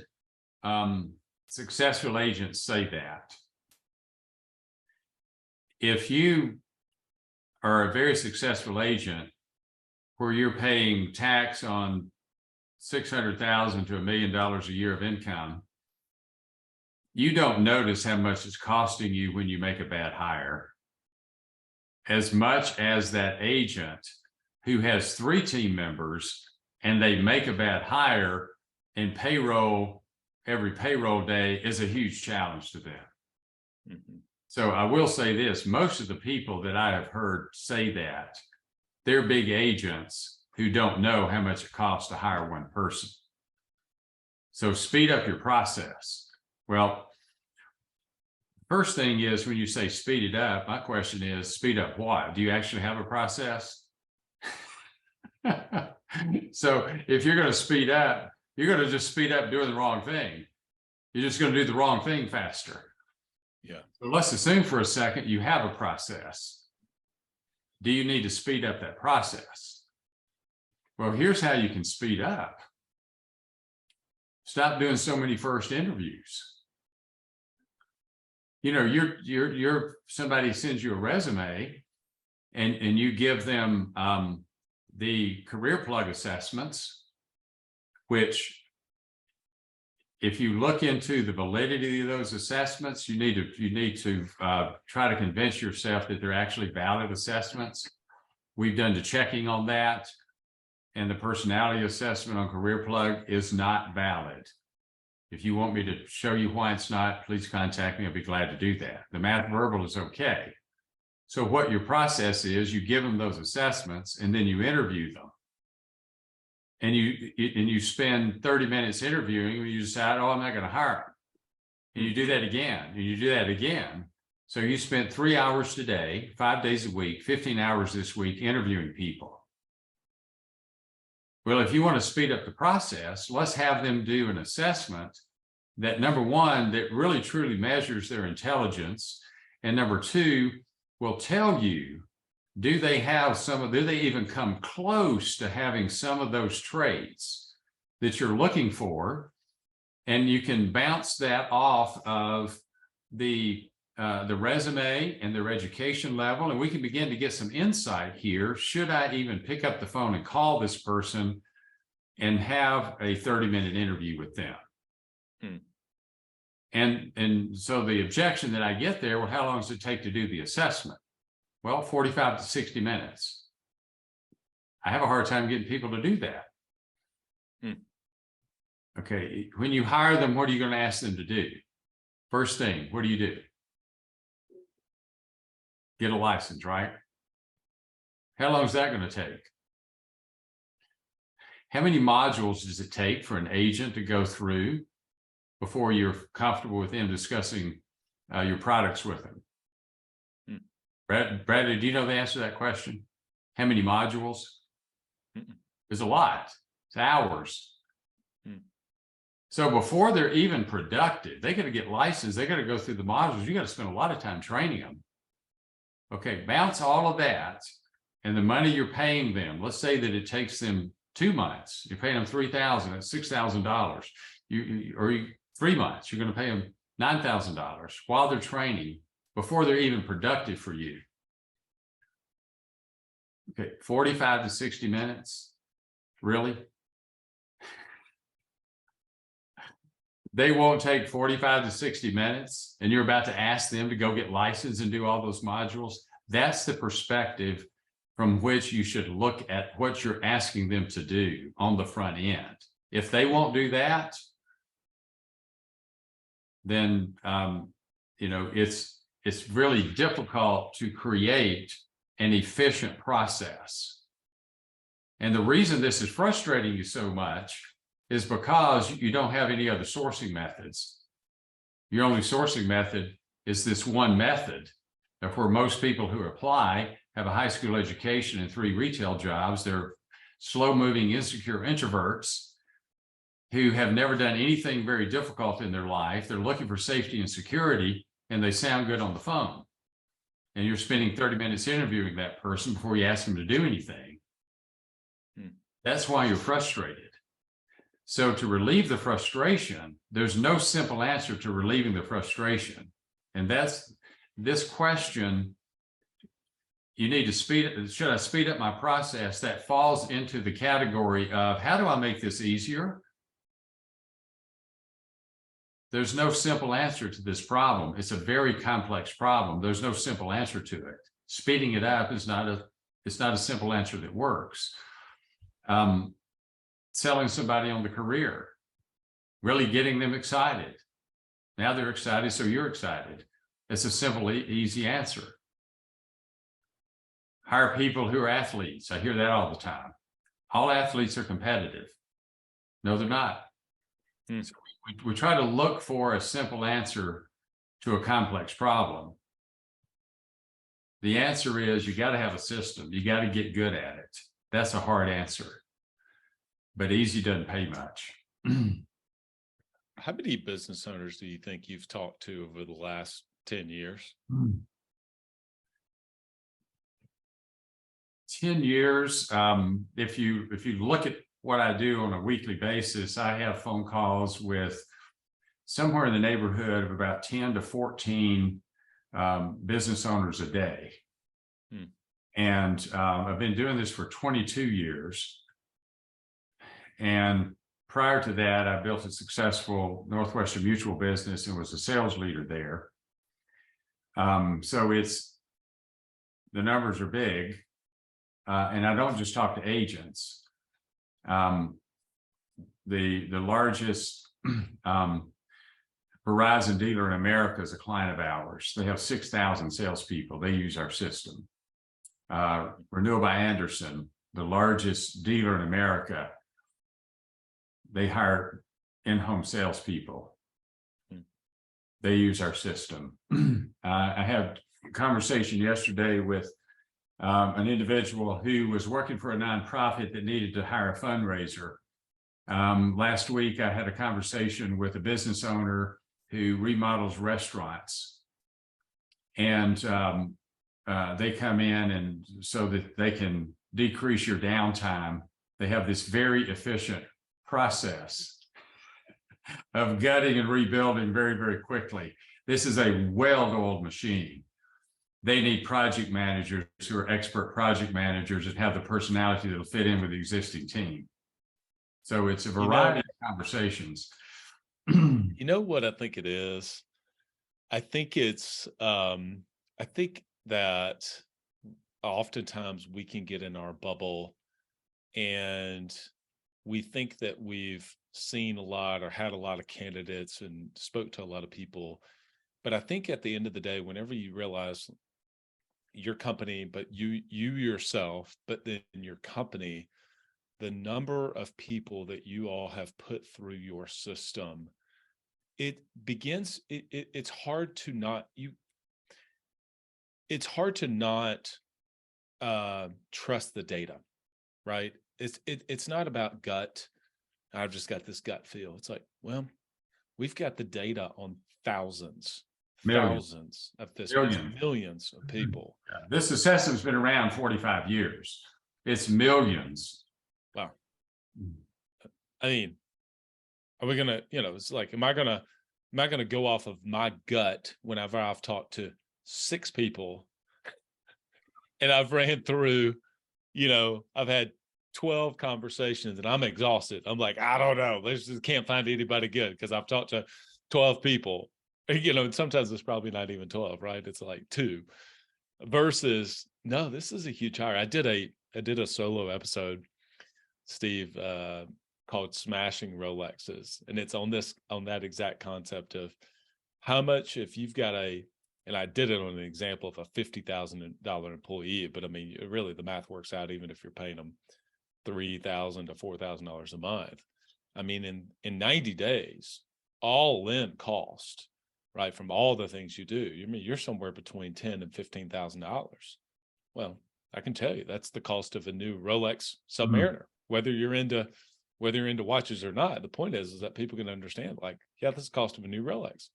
successful agents say that if you are a very successful agent where you're paying tax on $600,000 to $1 million a year of income, you don't notice how much it's costing you when you make a bad hire, as much as that agent who has 3 team members and they make a bad hire, and payroll every payroll day is a huge challenge to them. Mm-hmm. So I will say this, most of the people that I have heard say that, they're big agents who don't know how much it costs to hire one person. So speed up your process. Well, first thing is, when you say speed it up, my question is, speed up what? Do you actually have a process? So if you're going to speed up, you're going to just speed up doing the wrong thing. You're just going to do the wrong thing faster. Yeah. So let's assume for a second you have a process. Do you need to speed up that process? Well, here's how you can speed up. Stop doing so many first interviews. You're somebody sends you a resume and you give them the career plug assessments, which if you look into the validity of those assessments, you need to try to convince yourself that they're actually valid assessments. We've done the checking on that, and the personality assessment on Career Plug is not valid. If you want me to show you why it's not, please contact me. I'll be glad to do that. The math verbal is okay. So what your process is, you give them those assessments and then you interview them. And you spend 30 minutes interviewing, and you decide, oh, I'm not going to hire them. And you do that again, and you do that again. So you spent 3 hours today, 5 days a week, 15 hours this week interviewing people. Well, if you want to speed up the process, let's have them do an assessment that, number one, that really truly measures their intelligence, and number two, will tell you, do they even come close to having some of those traits that you're looking for? And you can bounce that off of the resume and their education level, and we can begin to get some insight here. Should I even pick up the phone and call this person and have a 30-minute interview with them? And so the objection that I get there, well, how long does it take to do the assessment? Well, 45 to 60 minutes. I have a hard time getting people to do that. Okay, when you hire them, what are you going to ask them to do? First thing, what do? Get a license, right? How long is that going to take? How many modules does it take for an agent to go through before you're comfortable with them discussing your products with them? Bradley, do you know the answer to that question? How many modules? There's a lot. It's hours. So before they're even productive, they got to get licensed. They got to go through the modules. You got to spend a lot of time training them. Okay, bounce all of that, and the money you're paying them. Let's say that it takes them 2 months. You're paying them $3,000. That's $6,000. 3 months. You're going to pay them $9,000 while they're training before they're even productive for you. Okay, 45 to 60 minutes, really? They won't take 45 to 60 minutes, and you're about to ask them to go get licensed and do all those modules. That's the perspective from which you should look at what you're asking them to do on the front end. If they won't do that, then it's really difficult to create an efficient process. And the reason this is frustrating you so much is because you don't have any other sourcing methods. Your only sourcing method is this one method. Therefore, most people who apply have a high school education and 3 retail jobs. They're slow-moving, insecure introverts who have never done anything very difficult in their life. They're looking for safety and security, and they sound good on the phone. And you're spending 30 minutes interviewing that person before you ask them to do anything. That's why you're frustrated. So to relieve the frustration, there's no simple answer to relieving the frustration. And that's this question. You need to should I speed up my process? That falls into the category of, how do I make this easier? There's no simple answer to this problem. It's a very complex problem. There's no simple answer to it. Speeding it up is not a simple answer that works. Selling somebody on the career, really getting them excited. Now they're excited, so you're excited. It's a simple, easy answer. Hire people who are athletes. I hear that all the time. All athletes are competitive. No, they're not. So we try to look for a simple answer to a complex problem. The answer is, you got to have a system. You got to get good at it. That's a hard answer. But easy doesn't pay much. How many business owners do you think you've talked to over the last 10 years? 10 years. If you look at what I do on a weekly basis, I have phone calls with somewhere in the neighborhood of about 10 to 14 business owners a day. And I've been doing this for 22 years. And prior to that, I built a successful Northwestern Mutual business and was a sales leader there. So the numbers are big. And I don't just talk to agents. The largest Verizon dealer in America is a client of ours. They have 6,000 salespeople. They use our system. Renewal by Anderson, the largest dealer in America, they hire in-home salespeople. They use our system. I had a conversation yesterday with an individual who was working for a nonprofit that needed to hire a fundraiser. Last week, I had a conversation with a business owner who remodels restaurants. And they come in, and so that they can decrease your downtime, they have this very efficient process of gutting and rebuilding very, very quickly. This is a well-oiled machine. They need project managers who are expert project managers and have the personality that'll fit in with the existing team. So it's a variety of conversations. You know what I think it is? I think it's, I think that oftentimes we can get in our bubble and we think that we've seen a lot or had a lot of candidates and spoke to a lot of people. But I think at the end of the day, whenever you realize your company, but you yourself, but then your company, the number of people that you all have put through your system, it's hard to not trust the data, right? It's not about gut. I've just got this gut feel. It's like, well, we've got the data on thousands of this, millions of people. This system's been around 45 years. It's millions. Wow. I mean, are we gonna, it's like, am I gonna go off of my gut whenever I've talked to 6 people, and I've ran through, I've had 12 conversations and I'm exhausted. I'm like, I don't know. Just can't find anybody good because I've talked to 12 people, and sometimes it's probably not even 12, right? It's like 2 versus, no, this is a huge hire. I did a solo episode, Steve, called Smashing Rolexes. And it's on that exact concept of how much, if you've got and I did it on an example of a $50,000 employee, but I mean, really the math works out even if you're paying them $3,000 to $4,000 a month. I mean, in 90 days, all in cost, right, from all the things you do, you're somewhere between $10,000 and $15,000. Well, I can tell you that's the cost of a new Rolex Submariner, whether you're into watches or not. The point is that people can understand, like, yeah, this is the cost of a new Rolex.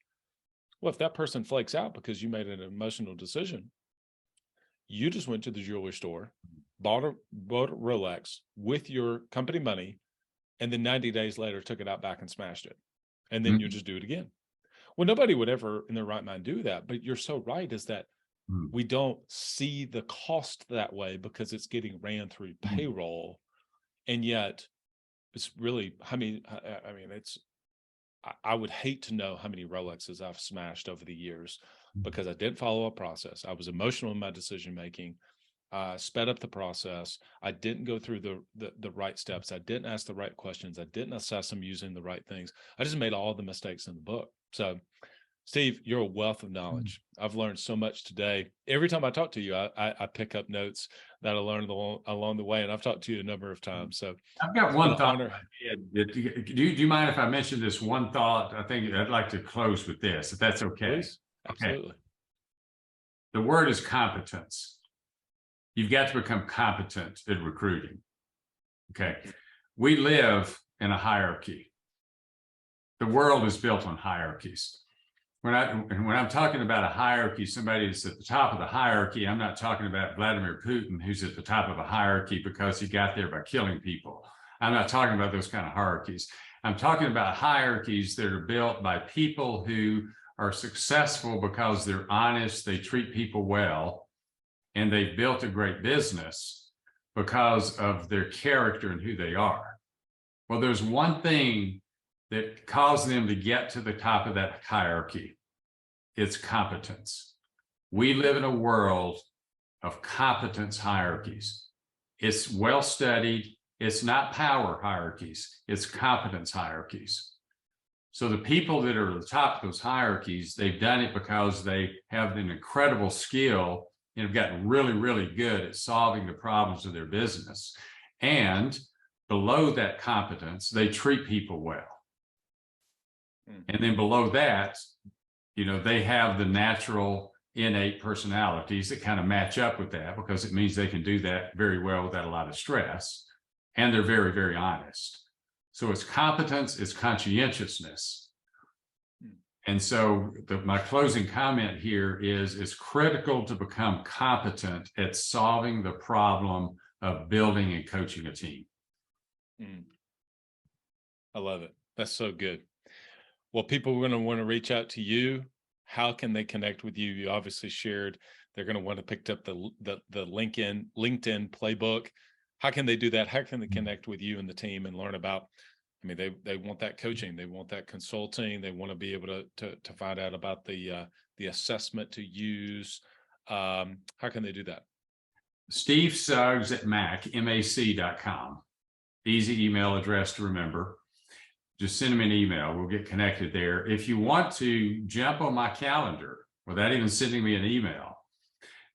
Well, if that person flakes out because you made an emotional decision, you just went to the jewelry store, bought a Rolex with your company money, and then 90 days later took it out back and smashed it. And then you just do it again. Well, nobody would ever in their right mind do that. But you're so right, is that we don't see the cost that way because it's getting ran through payroll. And yet it's really, I would hate to know how many Rolexes I've smashed over the years because I didn't follow a process. I was emotional in my decision-making, sped up the process. I didn't go through the right steps. I didn't ask the right questions. I didn't assess them using the right things. I just made all the mistakes in the book. So, Steve, you're a wealth of knowledge. I've learned so much today. Every time I talk to you, I pick up notes that I learned along the way, and I've talked to you a number of times. So I've got one thought. Do you mind if I mention this one thought? I think I'd like to close with this, if that's okay. Please. Absolutely. Okay. The word is competence. You've got to become competent at recruiting. Okay. We live in a hierarchy. The world is built on hierarchies. When I'm talking about a hierarchy, somebody that's at the top of the hierarchy, I'm not talking about Vladimir Putin, who's at the top of a hierarchy because he got there by killing people. I'm not talking about those kind of hierarchies. I'm talking about hierarchies that are built by people who are successful because they're honest, they treat people well, and they've built a great business because of their character and who they are. Well, there's one thing that caused them to get to the top of that hierarchy. It's competence. We live in a world of competence hierarchies. It's well studied. It's not power hierarchies. It's competence hierarchies. So the people that are at the top of those hierarchies, they've done it because they have an incredible skill and have gotten really, really good at solving the problems of their business. And below that competence, they treat people well. And then below that, they have the natural innate personalities that kind of match up with that because it means they can do that very well without a lot of stress. And they're very, very honest. So it's competence, it's conscientiousness. And so my closing comment here is it's critical to become competent at solving the problem of building and coaching a team. I love it. That's so good. Well, people are going to want to reach out to you. How can they connect with you? You obviously shared they're going to want to pick up the LinkedIn playbook. How can they do that? How can they connect with you and the team and learn about? I mean, they want that coaching, they want that consulting, they want to be able to find out about the assessment to use. How can they do that? Steve Suggs at mac.com. Easy email address to remember. Just send them an email. We'll get connected there. If you want to jump on my calendar without even sending me an email,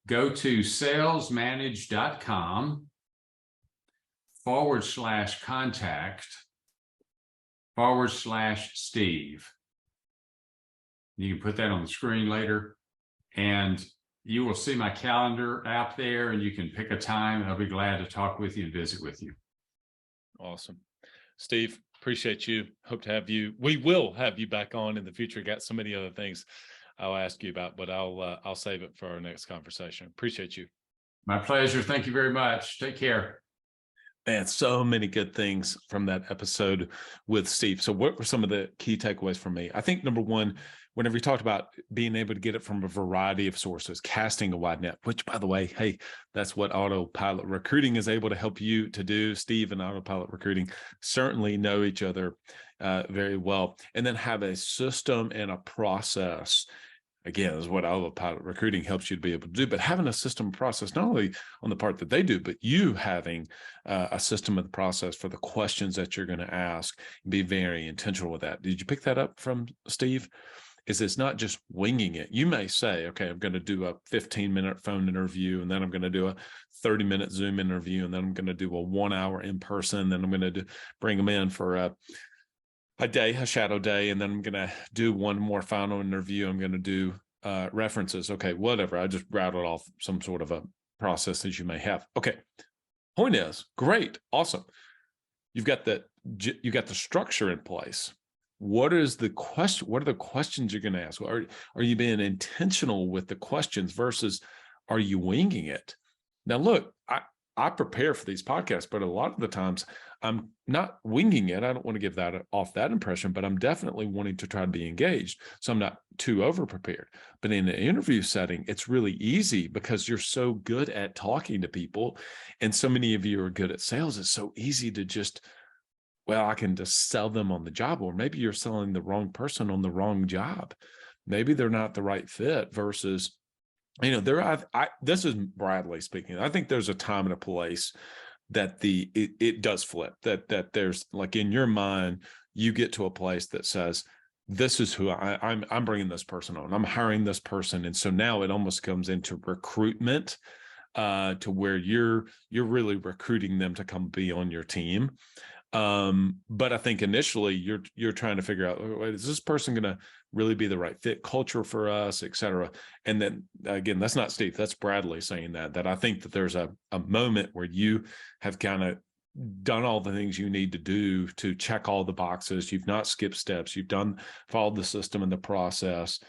go to salesmanage.com/contact/Steve. You can put that on the screen later, and you will see my calendar app there, and you can pick a time. I'll be glad to talk with you and visit with you. Awesome. Steve, appreciate you. Hope to have you. We will have you back on in the future. Got so many other things I'll ask you about, but I'll save it for our next conversation. Appreciate you. My pleasure. Thank you very much. Take care. Man, so many good things from that episode with Steve. So what were some of the key takeaways for me? I think number one, whenever you talked about being able to get it from a variety of sources, casting a wide net, which, by the way, hey, that's what Autopilot Recruiting is able to help you to do. Steve and Autopilot Recruiting certainly know each other very well. And then have a system and a process. Again, is what Autopilot Recruiting helps you to be able to do, but having a system and process, not only on the part that they do, but you having a system and process for the questions that you're going to ask, be very intentional with that. Did you pick that up from Steve? It's not just winging it. You may say, okay, I'm going to do a 15-minute phone interview, and then I'm going to do a 30-minute Zoom interview, and then I'm going to do a 1-hour in person, then I'm going to bring them in for a day, a shadow day, and then I'm going to do one more final interview. I'm going to do references. Okay, whatever. I just rattled off some sort of a process that you may have. Okay, point is, great, awesome. You got the structure in place. What is the question? What are the questions you're going to ask? Are you being intentional with the questions versus are you winging it? Now, look, I prepare for these podcasts, but a lot of the times I'm not winging it. I don't want to give that off that impression, but I'm definitely wanting to try to be engaged. So I'm not too over prepared. But in an interview setting, it's really easy because you're so good at talking to people. And so many of you are good at sales. It's so easy to just, well, I can just sell them on the job, or maybe you're selling the wrong person on the wrong job. Maybe they're not the right fit versus, this is Bradley speaking. I think there's a time and a place that it does flip, that there's, like, in your mind, you get to a place that says, this is who I'm bringing this person on. I'm hiring this person. And so now it almost comes into recruitment to where you're really recruiting them to come be on your team. But I think initially you're trying to figure out, wait, is this person going to really be the right fit culture for us, et cetera? And then again, that's not Steve, that's Bradley saying that I think that there's a moment where you have kind of done all the things you need to do to check all the boxes. You've not skipped steps. You've followed the system and the process.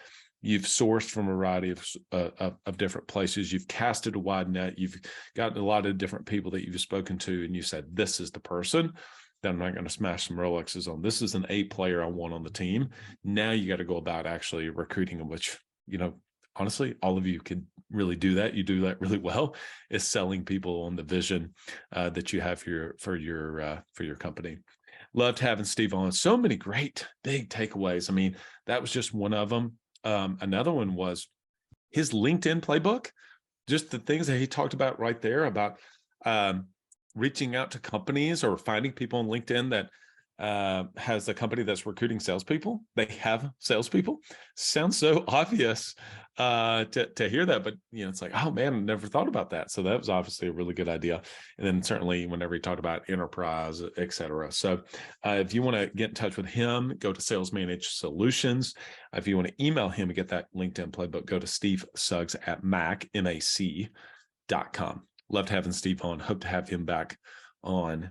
You've sourced from a variety of different places. You've casted a wide net. You've gotten a lot of different people that you've spoken to, and you said, this is the person that I'm not going to smash some Rolexes on. This is an A player I want on the team. Now you got to go about actually recruiting them, which, honestly, all of you can really do that. You do that really well, is selling people on the vision that you have for your company. Loved having Steve on. So many great big takeaways. I mean, that was just one of them. Another one was his LinkedIn playbook, just the things that he talked about right there about reaching out to companies or finding people on LinkedIn that has a company that's recruiting salespeople. They have salespeople. Sounds so obvious to hear that, but it's like, oh man, I never thought about that. So that was obviously a really good idea. And then certainly whenever he talked about enterprise, et cetera. So if you want to get in touch with him, go to Sales Managed Solutions. If you want to email him and get that LinkedIn playbook, go to Steve Suggs at mac.com. Loved having Steve on. Hope to have him back on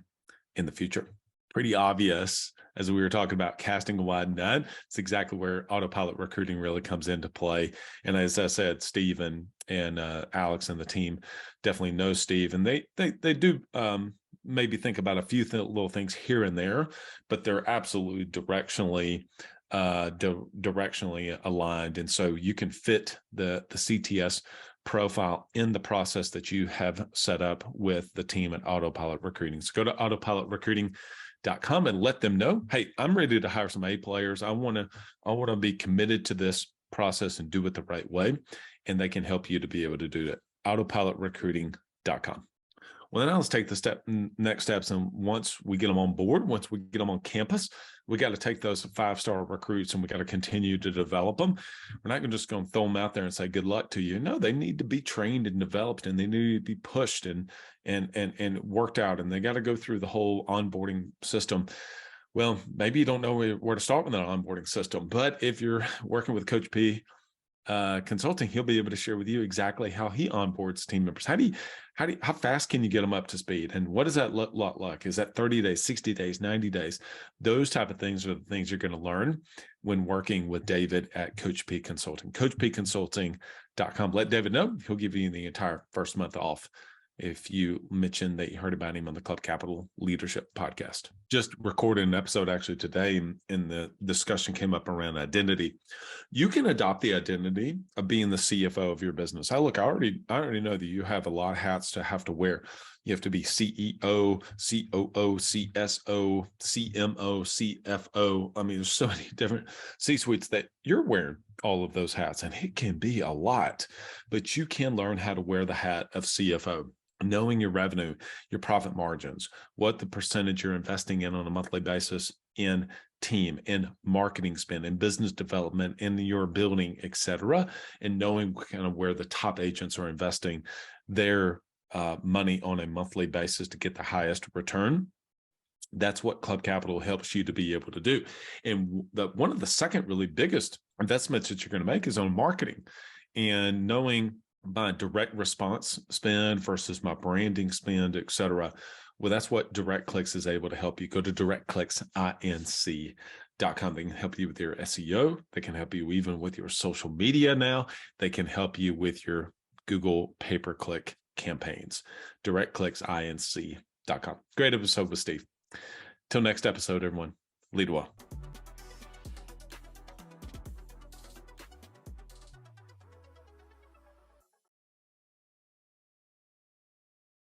in the future. Pretty obvious, as we were talking about casting a wide net. It's exactly where Autopilot Recruiting really comes into play. And as I said, Steve and Alex and the team definitely know Steve, and they do maybe think about a few little things here and there, but they're absolutely directionally aligned. And so you can fit the CTS profile in the process that you have set up with the team at Autopilot Recruiting. So go to autopilotrecruiting.com and let them know, hey, I'm ready to hire some A players. I want to be committed to this process and do it the right way. And they can help you to be able to do that. Autopilotrecruiting.com. Well, then let's take the next steps. And once we get them on board, once we get them on campus, we got to take those 5-star recruits and we got to continue to develop them. We're not just going to throw them out there and say, good luck to you. No, they need to be trained and developed, and they need to be pushed and worked out. And they got to go through the whole onboarding system. Well, maybe you don't know where to start with that onboarding system, but if you're working with Coach P Consulting, he'll be able to share with you exactly how he onboards team members. How fast can you get them up to speed? And what does that look like? Is that 30 days, 60 days, 90 days? Those type of things are the things you're going to learn when working with David at Coach P Consulting. CoachPConsulting.com. Let David know. He'll give you the entire first month off if you mentioned that you heard about him on the Club Capital Leadership Podcast. Just recorded an episode actually today, and the discussion came up around identity. You can adopt the identity of being the CFO of your business. I already know that you have a lot of hats to have to wear. You have to be CEO, COO, CSO, CMO, CFO. I mean, there's so many different C-suites that you're wearing all of those hats, and it can be a lot, but you can learn how to wear the hat of CFO. Knowing your revenue, your profit margins, what the percentage you're investing in on a monthly basis in team, in marketing spend, in business development, in your building, et cetera, and knowing kind of where the top agents are investing their money on a monthly basis to get the highest return. That's what Club Capital helps you to be able to do. And one of the second really biggest investments that you're going to make is on marketing, and knowing my direct response spend versus my branding spend, et cetera. Well, that's what DirectClicks is able to help you. Go to directclicksinc.com. They can help you with your SEO. They can help you even with your social media now. They can help you with your Google pay-per-click campaigns. directclicksinc.com. Great episode with Steve. Till next episode, everyone. Lead well.